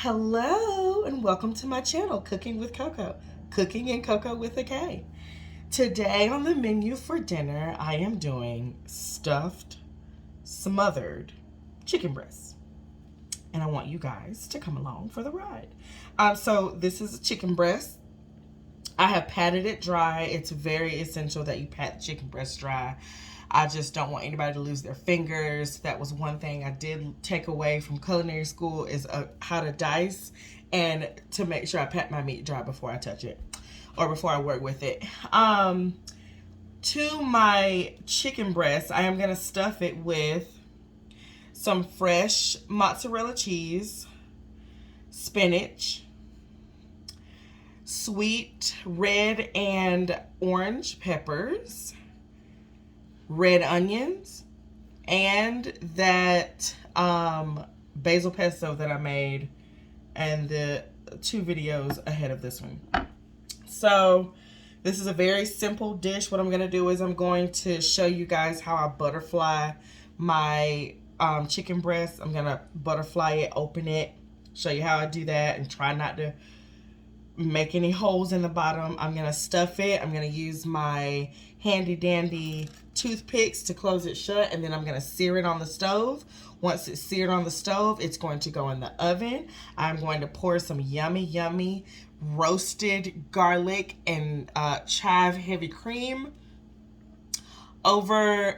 Hello and welcome to my channel, Cooking with Coco. Cooking and Coco with a K. Today on the menu for dinner, I am doing stuffed, smothered chicken breasts. And I want you guys to come along for the ride. So this is a chicken breast. I have patted it dry. It's very essential that you pat the chicken breast dry. I just don't want anybody to lose their fingers. That was one thing I did take away from culinary school is how to dice and to make sure I pat my meat dry before I touch it or before I work with it. To my chicken breast, I am going to stuff it with some fresh mozzarella cheese, spinach, sweet red and orange peppers, red onions, and that basil pesto that I made and the 2 videos ahead of this one. So this is a very simple dish. What I'm going to do is I'm going to show you guys how I butterfly my chicken breast. I'm going to butterfly it, open it, show you how I do that, and try not to make any holes in the bottom. I'm going to stuff it. I'm going to use my handy dandy toothpicks to close it shut, and then I'm going to sear it on the stove. Once it's seared on the stove, it's going to go in the oven. I'm going to pour some yummy roasted garlic and chive heavy cream over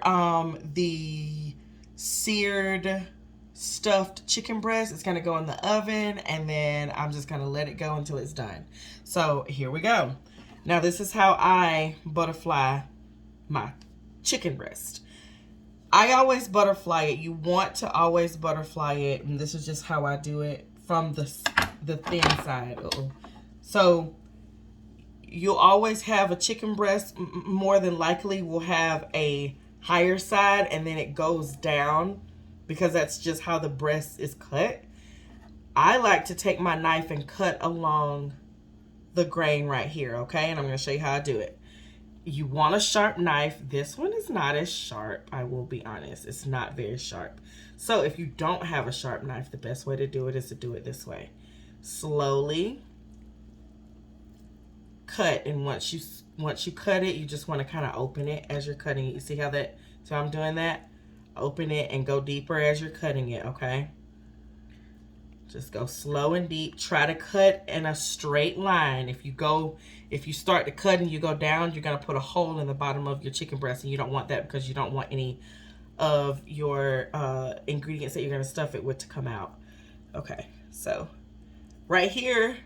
the seared stuffed chicken breast. It's going to go in the oven, and then I'm just going to let it go until it's done. So here we go. Now this is how I butterfly my chicken breast. I always butterfly it. You want to always butterfly it, and this is just how I do it from the thin side. So you'll always have a chicken breast, more than likely will have a higher side, and then it goes down because that's just how the breast is cut. I like to take my knife and cut along the grain right here, okay? And I'm going to show you how I do it. You want a sharp knife. This one is not as sharp, I will be honest. It's not very sharp. So if you don't have a sharp knife, the best way to do it is to do it this way. Slowly cut, and once you cut it, you just want to kind of open it as you're cutting it. You see how that, so I'm doing that? Open it and go deeper as you're cutting it, okay? Just go slow and deep. Try to cut in a straight line. If you start to cut and you go down, you're going to put a hole in the bottom of your chicken breast, and you don't want that because you don't want any of your ingredients that you're going to stuff it with to come out. Okay, so right here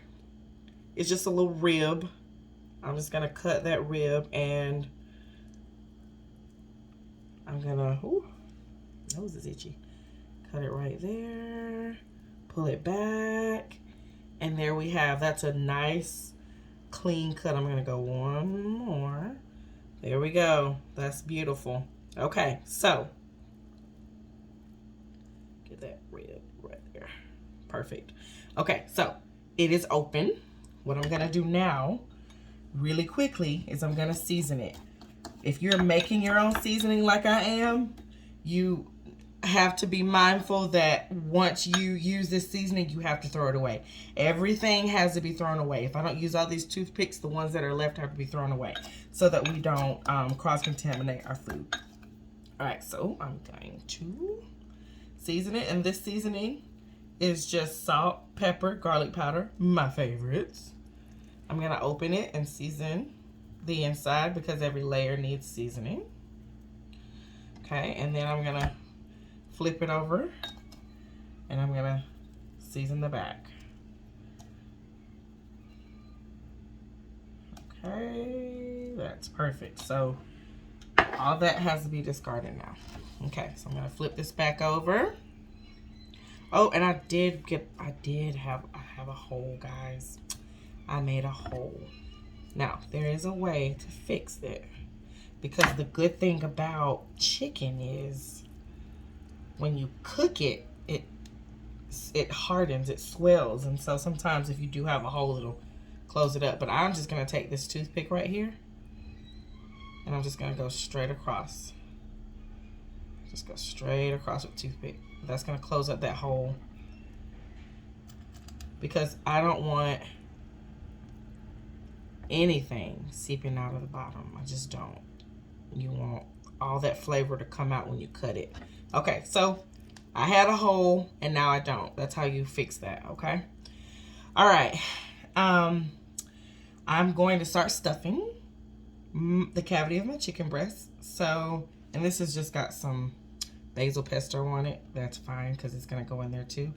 is just a little rib. I'm just going to cut that rib, and I'm going to, ooh, nose is itchy. Cut it right there. Pull it back, and there we have, that's a nice clean cut. I'm gonna go one more. There we go. That's beautiful. Okay, so get that rib right there. Perfect. Okay, so it is open. What I'm gonna do now really quickly is I'm gonna season it. If you're making your own seasoning like I am, you have to be mindful that once you use this seasoning, you have to throw it away. Everything has to be thrown away. If I don't use all these toothpicks, the ones that are left have to be thrown away so that we don't cross-contaminate our food. All right, so I'm going to season it, and this seasoning is just salt, pepper, garlic powder, my favorites. I'm going to open it and season the inside because every layer needs seasoning. Okay, and then I'm going to flip it over, and I'm gonna season the back. Okay, that's perfect. So all that has to be discarded now. Okay, so I'm gonna flip this back over. Oh, and I have a hole, guys. I made a hole. Now there is a way to fix it, because the good thing about chicken is when you cook it, it hardens, it swells, and so sometimes if you do have a hole, it'll close it up. But I'm just gonna take this toothpick right here, and I'm just gonna go straight across. Just go straight across with toothpick. That's gonna close up that hole. because I don't want anything seeping out of the bottom. I just don't. You want all that flavor to come out when you cut it. Okay, so I had a hole and now I don't. That's how you fix that, okay? All right. I'm going to start stuffing the cavity of my chicken breast. So, and this has just got some basil pesto on it. That's fine because it's going to go in there too.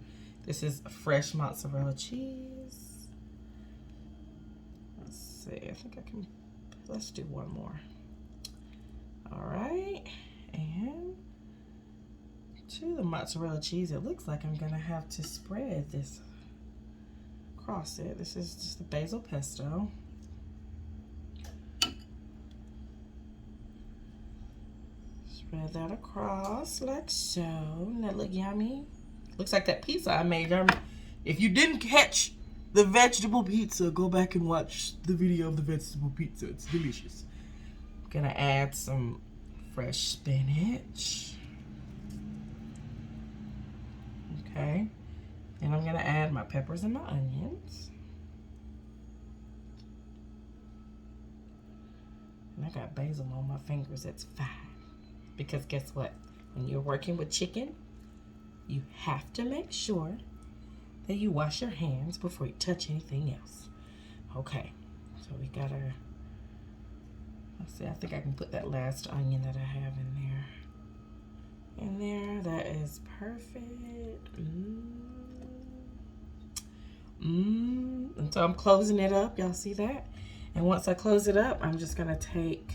This is fresh mozzarella cheese. Let's see. I think I can, let's do one more. All right. And to the mozzarella cheese, it looks like I'm going to have to spread this across it. This is just the basil pesto. Spread that across like so. Doesn't that look yummy? Looks like that pizza I made. If you didn't catch the vegetable pizza, go back and watch the video of the vegetable pizza. It's delicious. I'm gonna add some fresh spinach. Okay. And I'm gonna add my peppers and my onions. And I got basil on my fingers. That's fine. Because guess what? When you're working with chicken, you have to make sure that you wash your hands before you touch anything else. Okay, so we got our, let's see, I think I can put that last onion that I have in there. In there, that is perfect. And so I'm closing it up, y'all see that? And once I close it up, I'm just gonna take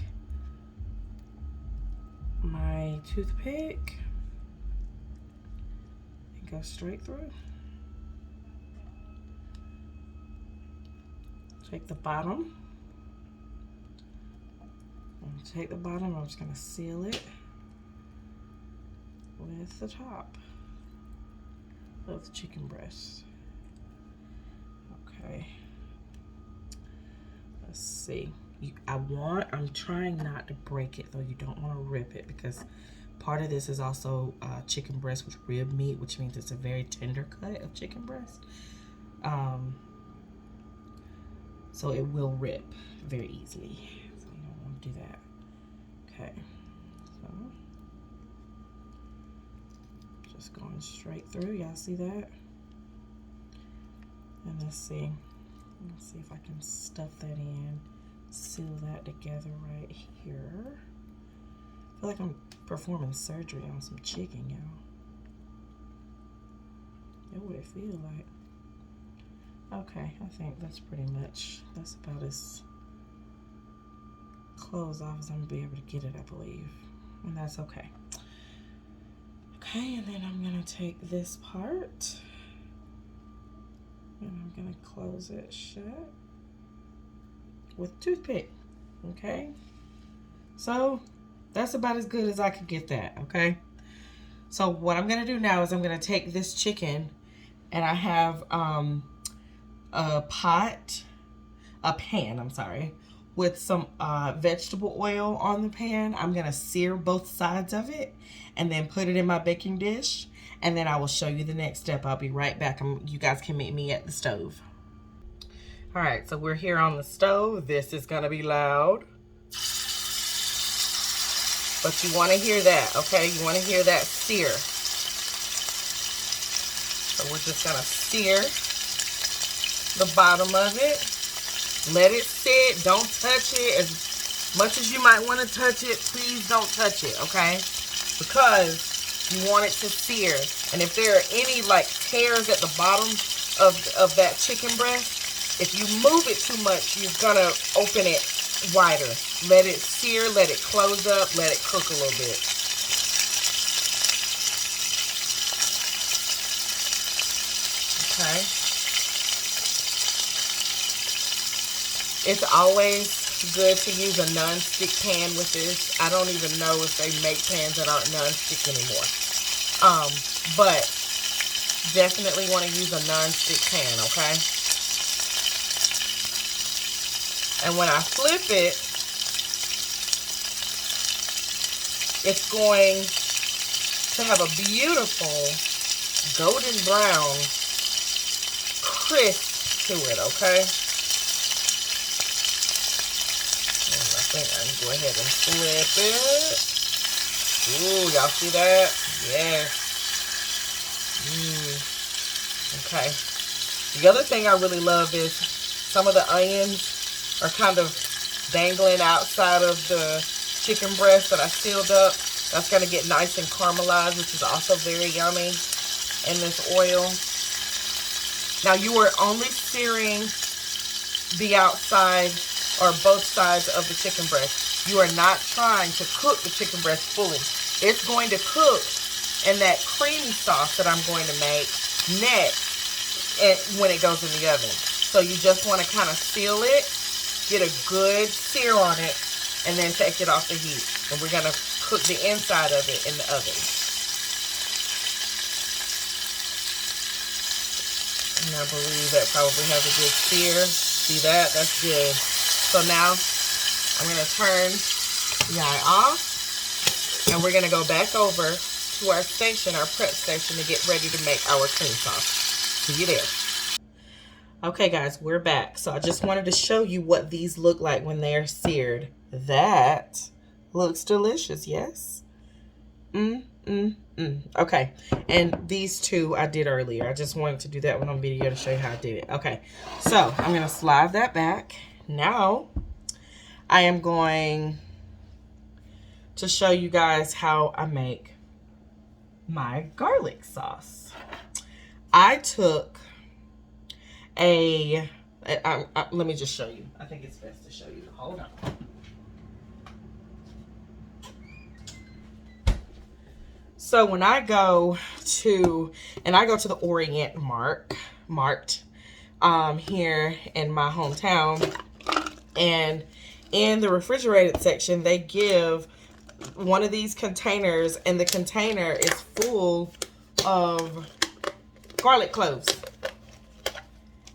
my toothpick and go straight through. Take the bottom. Take the bottom, I'm just gonna seal it with the top of the chicken breast. Okay. Let's see. I'm trying not to break it though. You don't want to rip it because part of this is also chicken breast with rib meat, which means it's a very tender cut of chicken breast. So it will rip very easily. So you don't want to do that. Okay. So just going straight through. Y'all see that? And let's see. Let's see if I can stuff that in. Seal that together right here. I feel like I'm performing surgery on some chicken, y'all. That's what it feels like. Okay, I think that's about as close off as I'm gonna be able to get it, I believe. And that's okay. Okay, and then I'm gonna take this part and I'm gonna close it shut with toothpick. Okay, so that's about as good as I could get that. Okay, so what I'm gonna do now is I'm gonna take this chicken, and I have a pan, I'm sorry, with some vegetable oil on the pan. I'm gonna sear both sides of it and then put it in my baking dish, and then I will show you the next step. I'll be right back. You guys can meet me at the stove. All right, so we're here on the stove. This is gonna be loud, but you wanna hear that, okay? You wanna hear that sear. So we're just gonna sear the bottom of it. Let it sit, don't touch it. As much as you might wanna touch it, please don't touch it, okay? Because you want it to sear. And if there are any like tears at the bottom of that chicken breast, if you move it too much, you're gonna open it wider. Let it sear, let it close up, let it cook a little bit. Okay. It's always good to use a non-stick pan with this. I don't even know if they make pans that aren't non-stick anymore. But definitely want to use a non-stick pan, okay? And when I flip it, it's going to have a beautiful golden brown, twist to it, okay? And I think I can go ahead and flip it. Ooh, y'all see that? Yes. Okay. The other thing I really love is some of the onions are kind of dangling outside of the chicken breast that I sealed up. That's going to get nice and caramelized, which is also very yummy in this oil. Now, you are only searing the outside or both sides of the chicken breast. You are not trying to cook the chicken breast fully. It's going to cook in that creamy sauce that I'm going to make next when it goes in the oven. So you just want to kind of seal it, get a good sear on it, and then take it off the heat. And we're going to cook the inside of it in the oven. And I believe that probably has a good sear. See that? That's good. So now I'm going to turn the eye off. And we're going to go back over to our station, our prep station, to get ready to make our cream sauce. See you there. Okay, guys, we're back. So I just wanted to show you what these look like when they are seared. That looks delicious, yes? Okay, and these two I did earlier. I just wanted to do that one on video to show you how I did it. Okay, so I'm going to slide that back. Now, I am going to show you guys how I make my garlic sauce. I took let me just show you. I think it's best to show you. Hold on. So when I go to the Orient Mart here in my hometown, and in the refrigerated section, they give one of these containers, and the container is full of garlic cloves.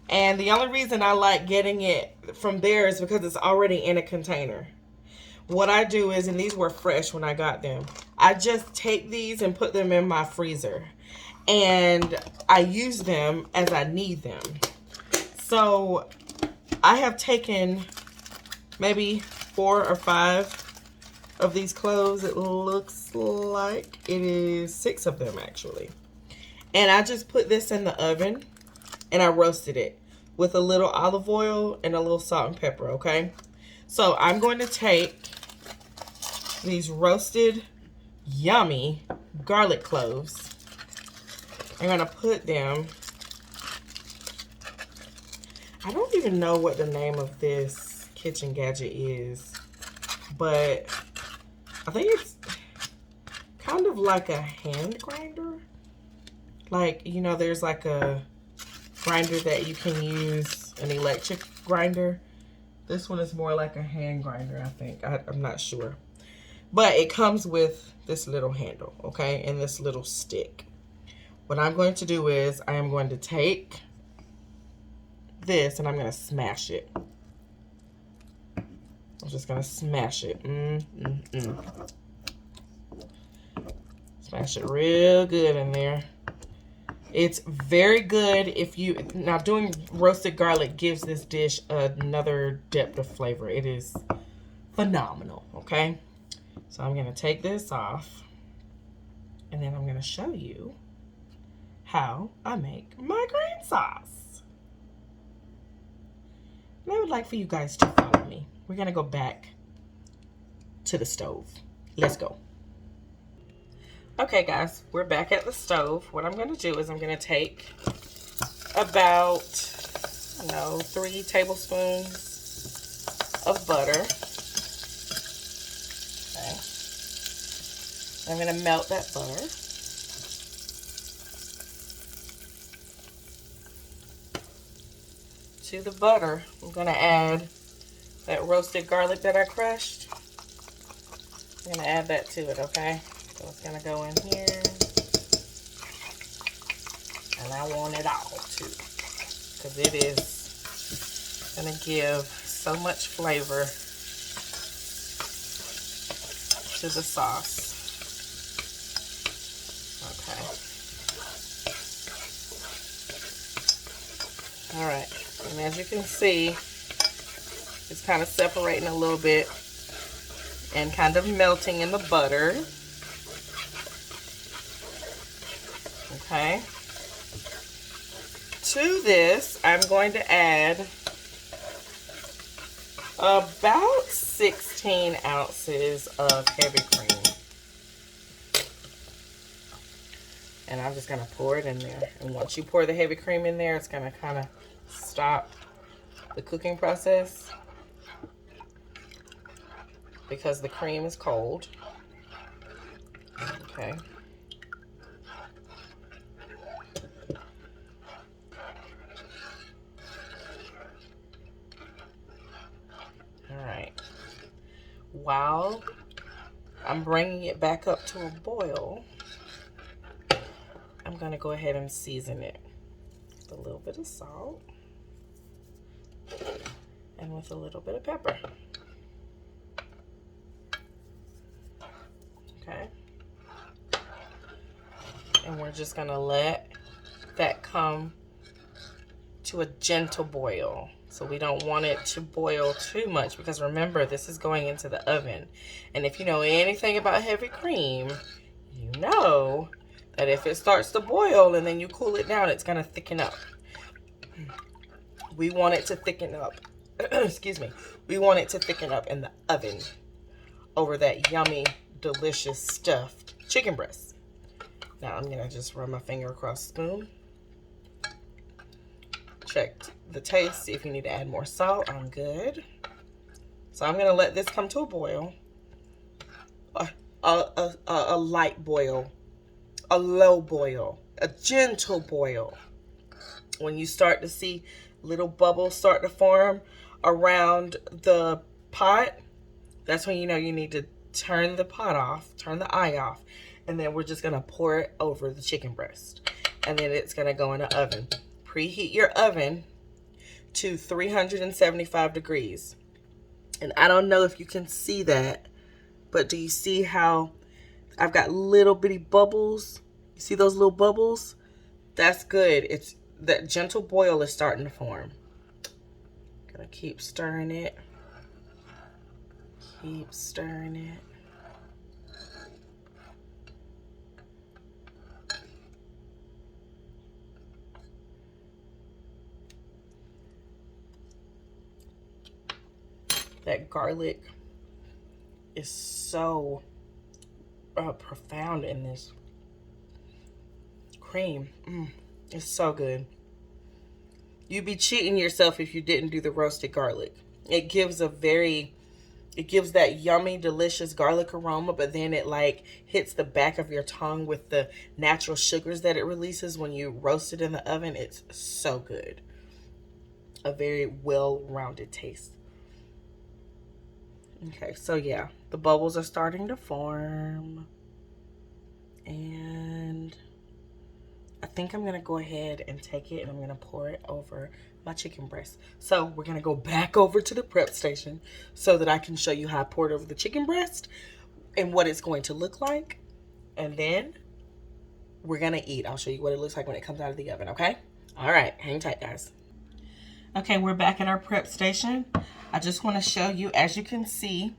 And the only reason I like getting it from there is because it's already in a container. What I do is, and these were fresh when I got them, I just take these and put them in my freezer. And I use them as I need them. So I have taken maybe 4 or 5 of these cloves. It looks like it is 6 of them actually. And I just put this in the oven and I roasted it with a little olive oil and a little salt and pepper, okay? So I'm going to take these roasted, yummy garlic cloves. I'm going to put them, I don't even know what the name of this kitchen gadget is, but I think it's kind of like a hand grinder. Like, you know, there's like a grinder that you can use, an electric grinder. This one is more like a hand grinder, I think. I'm not sure. But it comes with this little handle, okay, and this little stick. What I'm going to do is I am going to take this and I'm going to smash it. I'm just going to smash it. Smash it real good in there. It's very good if you, now doing roasted garlic gives this dish another depth of flavor. It is phenomenal, okay? So I'm going to take this off and then I'm going to show you how I make my cream sauce. And I would like for you guys to follow me. We're going to go back to the stove. Let's go. Okay, guys, we're back at the stove. What I'm going to do is I'm going to take about, 3 tablespoons of butter. Okay. I'm going to melt that butter. To the butter, I'm going to add that roasted garlic that I crushed. I'm going to add that to it, okay? So it's going to go in here. And I want it all, too. Because it is going to give so much flavor to the sauce. Okay. All right, and as you can see, it's kind of separating a little bit and kind of melting in the butter. Okay. To this, I'm going to add about 16 ounces of heavy cream. And I'm just gonna pour it in there. And once you pour the heavy cream in there, it's gonna kind of stop the cooking process because the cream is cold. Okay. All right. While I'm bringing it back up to a boil, I'm gonna go ahead and season it with a little bit of salt and with a little bit of pepper. Okay. And we're just gonna let that come to a gentle boil. So we don't want it to boil too much because remember, this is going into the oven. And if you know anything about heavy cream, you know that if it starts to boil and then you cool it down, it's gonna thicken up. We want it to thicken up. Excuse me. We want it to thicken up in the oven over that yummy, delicious stuffed chicken breast. Now I'm gonna just run my finger across the spoon. Check the taste, see if you need to add more salt. I'm good. So I'm gonna let this come to a boil. A light boil, a low boil, a gentle boil. When you start to see little bubbles start to form around the pot, that's when you know you need to turn the pot off, turn the eye off, and then we're just gonna pour it over the chicken breast. And then it's gonna go in the oven. Preheat your oven to 375 degrees. And I don't know if you can see that, but do you see how I've got little bitty bubbles? You see those little bubbles? That's good. It's that gentle boil is starting to form. Gonna keep stirring it. Keep stirring it. That garlic is so profound in this cream. It's so good. You'd be cheating yourself if you didn't do the roasted garlic. It gives that yummy, delicious garlic aroma, but then it like hits the back of your tongue with the natural sugars that it releases when you roast it in the oven. It's so good. A very well-rounded taste. Okay, so yeah, the bubbles are starting to form. And I think I'm gonna go ahead and take it and I'm gonna pour it over my chicken breast. So we're gonna go back over to the prep station so that I can show you how I poured over the chicken breast and what it's going to look like. And then we're gonna eat. I'll show you what it looks like when it comes out of the oven, okay? All right, hang tight, guys. Okay, we're back at our prep station. I just want to show you, as you can see,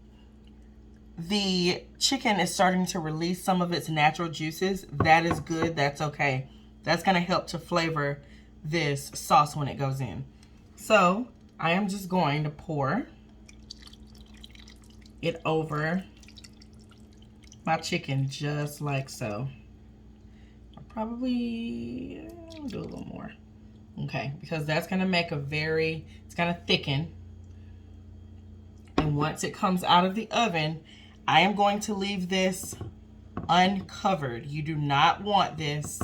the chicken is starting to release some of its natural juices. That is good. That's okay. That's going to help to flavor this sauce when it goes in. So I am just going to pour it over my chicken just like so. I'll probably do a little more. Okay, because that's going to make it's going to thicken. And once it comes out of the oven, I am going to leave this uncovered. You do not want this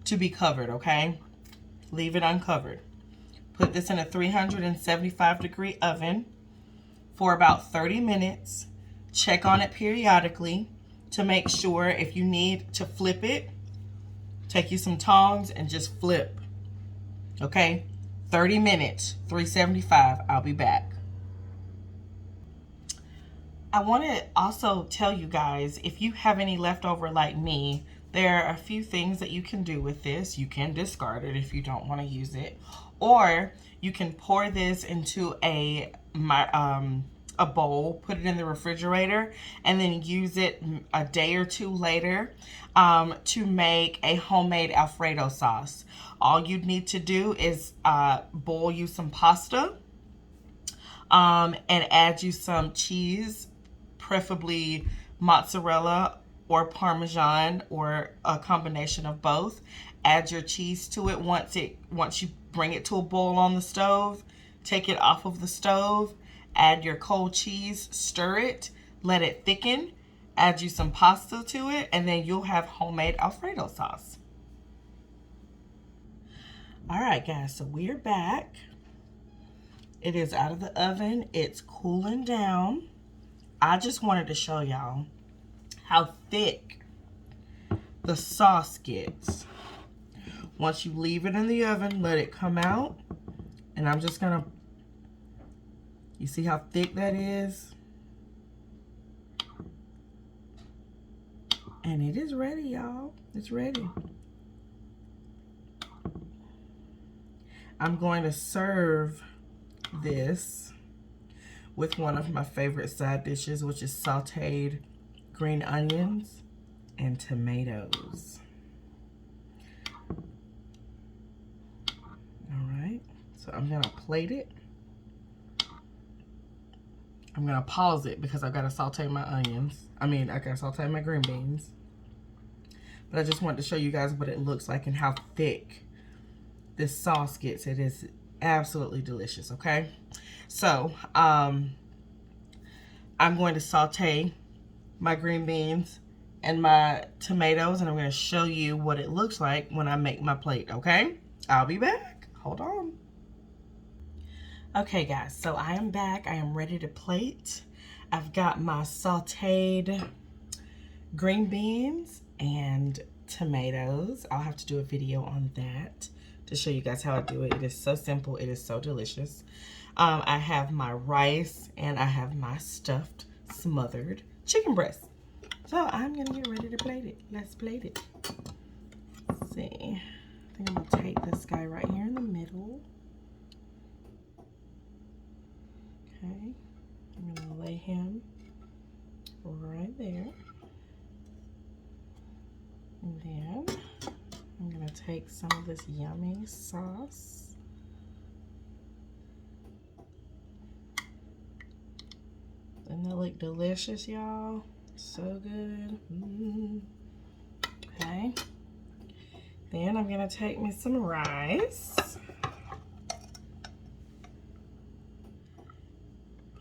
to be covered, okay? Leave it uncovered. Put this in a 375-degree oven for about 30 minutes. Check on it periodically to make sure. If you need to flip it, take you some tongs and just flip. Okay, 30 minutes, 375. I'll be back. I want to also tell you guys, if you have any leftover like me, There are a few things that you can do with this. You can discard it if you don't want to use it, or you can pour this into a bowl, put it in the refrigerator, and then use it a day or two later to make a homemade Alfredo sauce. All you'd need to do is boil you some pasta and add you some cheese, preferably mozzarella or Parmesan or a combination of both. Add your cheese to it once you bring it to a boil on the stove. Take it off of the stove. Add your cold cheese, stir it, let it thicken. Add you some pasta to it, and then you'll have homemade Alfredo sauce. All right, guys, so we're back. It is out of the oven. It's cooling down. I just wanted to show y'all how thick the sauce gets. Once you leave it in the oven, let it come out. And I'm just gonna, you see how thick that is? And it is ready, y'all. It's ready. I'm going to serve this with one of my favorite side dishes, which is sauteed green onions and tomatoes. All right, so I'm gonna plate it. I'm gonna pause it because I've got to saute my onions. I gotta saute my green beans. But I just wanted to show you guys what it looks like and how thick this sauce gets. It is absolutely delicious, okay? So, I'm going to saute my green beans and my tomatoes, and I'm going to show you what it looks like when I make my plate, okay? I'll be back. Hold on. Okay, guys, so I am back. I am ready to plate. I've got my sauteed green beans and tomatoes. I'll have to do a video on that to show you guys how I do it. It is so simple. It is so delicious. I have my rice and I have my stuffed smothered chicken breast. So I'm gonna get ready to plate it. Let's plate it. Let's see. I think I'm gonna take this guy right here in the middle. Okay. I'm gonna lay him right there. And then I'm gonna take some of this yummy sauce. Doesn't that look delicious, y'all? So good. Okay. Then I'm gonna take me some rice.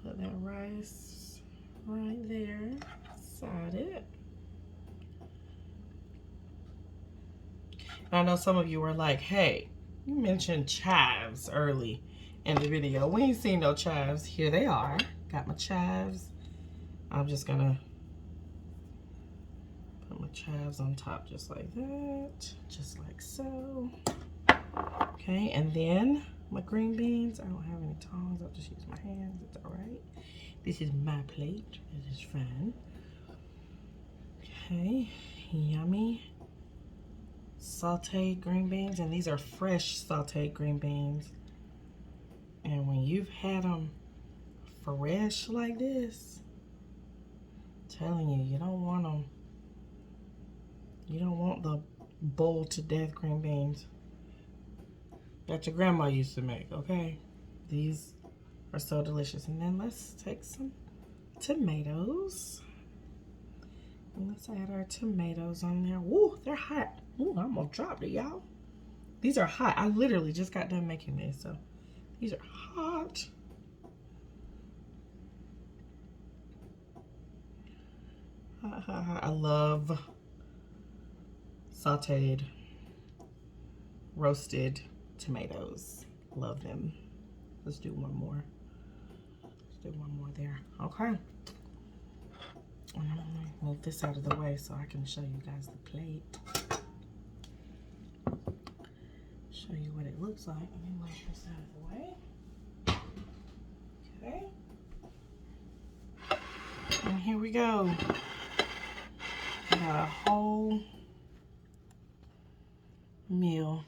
Put that rice right there beside it. I know some of you were like, hey, you mentioned chives early in the video. We ain't seen no chives. Here they are. Got my chives. I'm just gonna put my chives on top just like that. Just like so. Okay, and then my green beans. I don't have any tongs. I'll just use my hands. It's all right. This is my plate. It is fine. Okay, yummy sauteed green beans, and these are fresh sauteed green beans. And when you've had them fresh like this, I'm telling you, you don't want them. You don't want the boiled to death green beans that your grandma used to make, okay? These are so delicious. And then let's take some tomatoes. And let's add our tomatoes on there. Ooh, they're hot. Ooh, I almost dropped it, y'all. These are hot. I literally just got done making this, so these are hot. Hot, hot, hot. I love sauteed, roasted tomatoes. Love them. Let's do one more. Let's do one more there. Okay. And I'm gonna move this out of the way so I can show you guys the plate. Show you what it looks like. Let me move this out of the way. Okay. And here we go. We got a whole meal.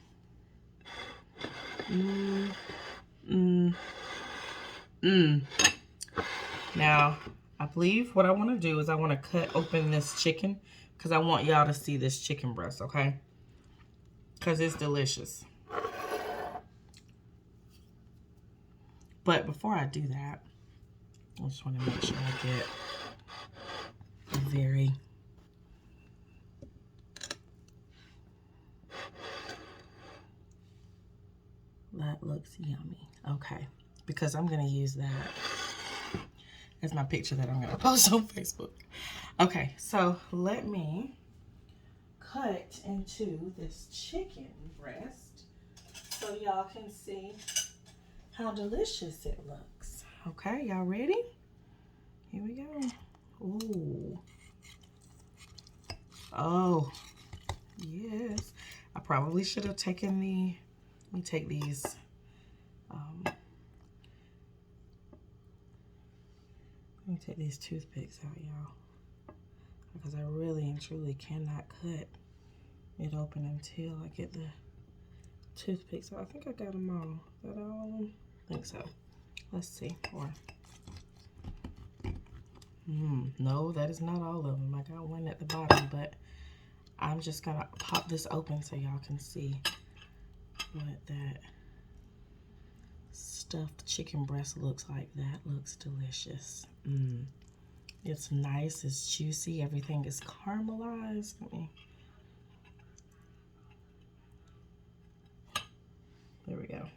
Now, I believe what I want to do is I want to cut open this chicken because I want y'all to see this chicken breast, okay? Because it's delicious. But before I do that, I just want to make sure I get a very that looks yummy. Okay, because I'm going to use that as my picture that I'm going to post on Facebook. Okay, so let me cut into this chicken breast so y'all can see how delicious it looks. Okay, y'all ready? Here we go. Ooh. Oh, yes. I probably should have taken the, let me take these, let me take these toothpicks out, y'all, because I really and truly cannot cut it open until I get the toothpicks out. I think I got them all. Is that all of them? I think so. Let's see. Or no, that is not all of them. I got one at the bottom, but I'm just gonna pop this open so y'all can see what that stuffed chicken breast looks like. That looks delicious. It's nice, it's juicy, everything is caramelized. There we go.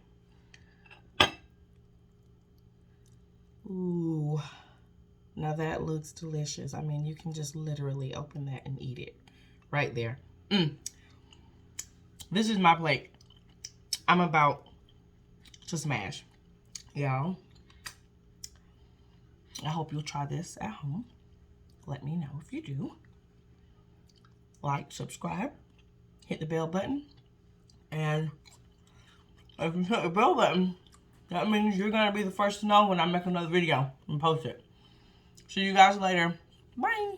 Ooh, now that looks delicious. I mean, you can just literally open that and eat it right there. This is my plate. I'm about to smash. Y'all, I hope you'll try this at home. Let me know if you do. Like, subscribe, hit the bell button, and if you hit the bell button, that means you're gonna be the first to know when I make another video and post it. See you guys later. Bye.